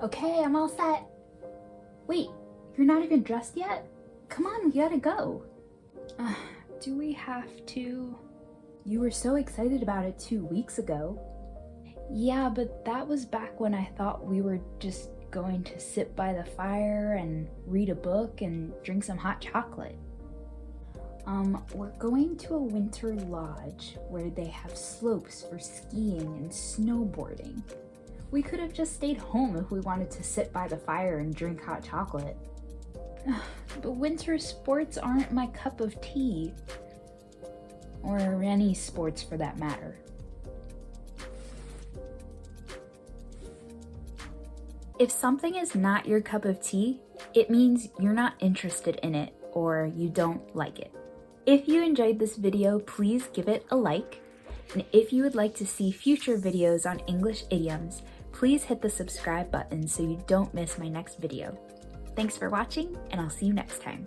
Okay, I'm all set. Wait, you're not even dressed yet? Come on, we gotta go. Do we have to? You were so excited about it 2 weeks ago. Yeah, but that was back when I thought we were just going to sit by the fire and read a book and drink some hot chocolate. We're going to a winter lodge where they have slopes for skiing and snowboarding. We could have just stayed home if we wanted to sit by the fire and drink hot chocolate. But winter sports aren't my cup of tea. Or any sports for that matter. If something is not your cup of tea, it means you're not interested in it or you don't like it. If you enjoyed this video, please give it a like. And if you would like to see future videos on English idioms, please hit the subscribe button so you don't miss my next video. Thanks for watching, and I'll see you next time.